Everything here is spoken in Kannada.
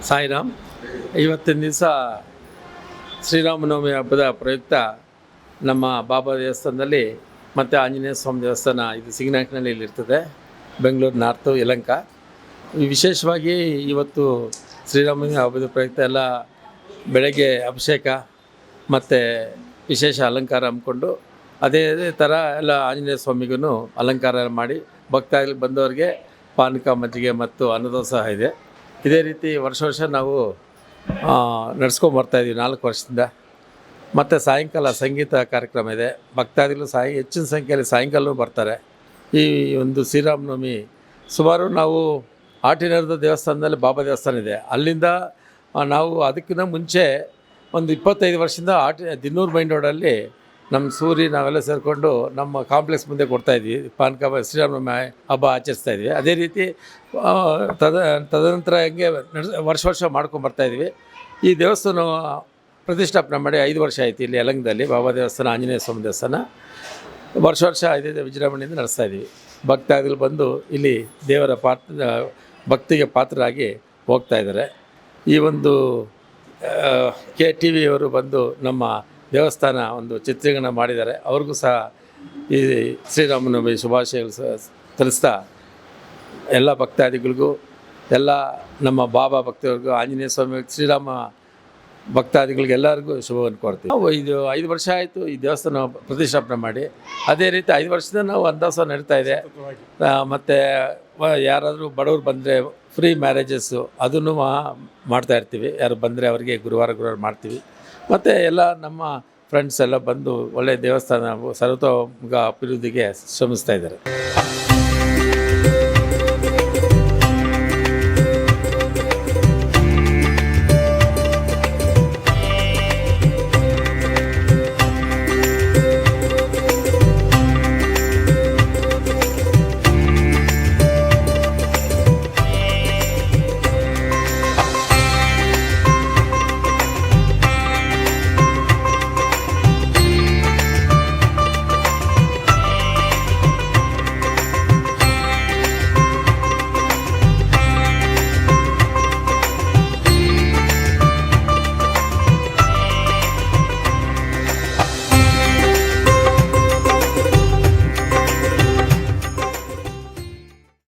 ಸಾಯಿರಾಮ್. ಇವತ್ತಿನ ದಿವಸ ಶ್ರೀರಾಮನವಮಿ ಹಬ್ಬದ ಪ್ರಯುಕ್ತ ನಮ್ಮ ಬಾಬಾ ದೇವಸ್ಥಾನದಲ್ಲಿ ಮತ್ತು ಆಂಜನೇಯ ಸ್ವಾಮಿ ದೇವಸ್ಥಾನ ಇದು ಸಿಗ್ನಾಕ್ನಲ್ಲಿ ಇಲ್ಲಿರ್ತದೆ, ಬೆಂಗಳೂರು ನಾರ್ತು ಯಲಹಂಕ. ವಿಶೇಷವಾಗಿ ಇವತ್ತು ಶ್ರೀರಾಮನವಮಿ ಹಬ್ಬದ ಪ್ರಯುಕ್ತ ಎಲ್ಲ ಬೆಳಗ್ಗೆ ಅಭಿಷೇಕ ಮತ್ತು ವಿಶೇಷ ಅಲಂಕಾರ ಹಮ್ಮಿಕೊಂಡು ಅದೇ ಥರ ಎಲ್ಲ ಆಂಜನೇಯ ಸ್ವಾಮಿಗೂ ಅಲಂಕಾರ ಮಾಡಿ ಭಕ್ತಾದಿಗಳು ಬಂದವರಿಗೆ ಪಾನಕ ಮಜ್ಜಿಗೆ ಮತ್ತು ಅನ್ನದಾಸೋಹ ಇದೆ. ಇದೇ ರೀತಿ ವರ್ಷ ನಾವು ನಡ್ಸ್ಕೊಂಬರ್ತಾಯಿದ್ದೀವಿ 4 ವರ್ಷದಿಂದ. ಮತ್ತು ಸಾಯಂಕಾಲ ಸಂಗೀತ ಕಾರ್ಯಕ್ರಮ ಇದೆ. ಭಕ್ತಾದಿಗಳು ಹೆಚ್ಚಿನ ಸಂಖ್ಯೆಯಲ್ಲಿ ಸಾಯಂಕಾಲವೂ ಬರ್ತಾರೆ. ಈ ಒಂದು ಶ್ರೀರಾಮನವಮಿ ಸುಮಾರು ನಾವು ಆಟಿನರದ ದೇವಸ್ಥಾನದಲ್ಲಿ ಬಾಬಾ ದೇವಸ್ಥಾನ ಇದೆ, ಅಲ್ಲಿಂದ ನಾವು ಅದಕ್ಕಿಂತ ಮುಂಚೆ ಒಂದು 25 ವರ್ಷದಿಂದ ದಿನ್ನೂರು ಮೈನ್ ರೋಡಲ್ಲಿ ನಮ್ಮ ಸೂರಿ ನಾವೆಲ್ಲ ಸೇರಿಕೊಂಡು ನಮ್ಮ ಕಾಂಪ್ಲೆಕ್ಸ್ ಮುಂದೆ ಕೊಡ್ತಾಯಿದ್ವಿ, ಪಾನಕ ಶ್ರೀರಾಮನವಮಿ ಹಬ್ಬ ಆಚರಿಸ್ತಾಯಿದ್ವಿ. ಅದೇ ರೀತಿ ತದನಂತರ ಹೆಂಗೆ ವರ್ಷ ಮಾಡ್ಕೊಂಬರ್ತಾಯಿದ್ವಿ. ಈ ದೇವಸ್ಥಾನ ಪ್ರತಿಷ್ಠಾಪನೆ ಮಾಡಿ 5 ವರ್ಷ ಆಯಿತು. ಇಲ್ಲಿ ಯಲಹಂಕದಲ್ಲಿ ಬಾಬಾ ದೇವಸ್ಥಾನ, ಆಂಜನೇಯ ಸ್ವಾಮಿ ದೇವಸ್ಥಾನ ವರ್ಷ ಇದೇ ವಿಜೃಂಭಣೆಯಿಂದ ನಡೆಸ್ತಾಯಿದ್ವಿ. ಭಕ್ತಾದಿಗಳು ಬಂದು ಇಲ್ಲಿ ದೇವರ ಭಕ್ತಿಗೆ ಪಾತ್ರರಾಗಿ ಹೋಗ್ತಾಯಿದ್ದಾರೆ. ಈ ಒಂದು KTV ಅವರು ಬಂದು ನಮ್ಮ ದೇವಸ್ಥಾನ ಒಂದು ಚಿತ್ರೀಕರಣ ಮಾಡಿದ್ದಾರೆ. ಅವ್ರಿಗೂ ಸಹ ಈ ಶ್ರೀರಾಮನವಮಿ ಶುಭಾಶಯಗಳು ತಿಳಿಸ್ತಾ ಎಲ್ಲ ಭಕ್ತಾದಿಗಳಿಗೂ, ಎಲ್ಲ ನಮ್ಮ ಬಾಬಾ ಭಕ್ತರಿಗೂ, ಆಂಜನೇಯ ಸ್ವಾಮಿ, ಶ್ರೀರಾಮ ಭಕ್ತಾದಿಗಳಿಗೆ ಎಲ್ಲರಿಗೂ ಶುಭವನ್ನು ಕೋರ್ತೀವಿ. ನಾವು 5 ವರ್ಷ ಆಯಿತು ಈ ದೇವಸ್ಥಾನ ಪ್ರತಿಷ್ಠಾಪನೆ ಮಾಡಿ. ಅದೇ ರೀತಿ 5 ವರ್ಷದಿಂದ ನಾವು ಅನ್ನದಾಸೋಹ ನಡೀತಾ ಇದೆ. ಮತ್ತು ಯಾರಾದರೂ ಬಡವರು ಬಂದರೆ ಫ್ರೀ ಮ್ಯಾರೇಜಸ್ಸು ಅದನ್ನು ಮಾಡ್ತಾಯಿರ್ತೀವಿ. ಯಾರು ಬಂದರೆ ಅವರಿಗೆ ಗುರುವಾರ ಮಾಡ್ತೀವಿ. ಮತ್ತು ಎಲ್ಲ ನಮ್ಮ ಫ್ರೆಂಡ್ಸ್ ಎಲ್ಲ ಬಂದು ಒಳ್ಳೆಯ ದೇವಸ್ಥಾನ ಸರ್ವತೋಮುಖ ಅಭಿವೃದ್ಧಿಗೆ ಶ್ರಮಿಸ್ತಾ ಇದ್ದಾರೆ.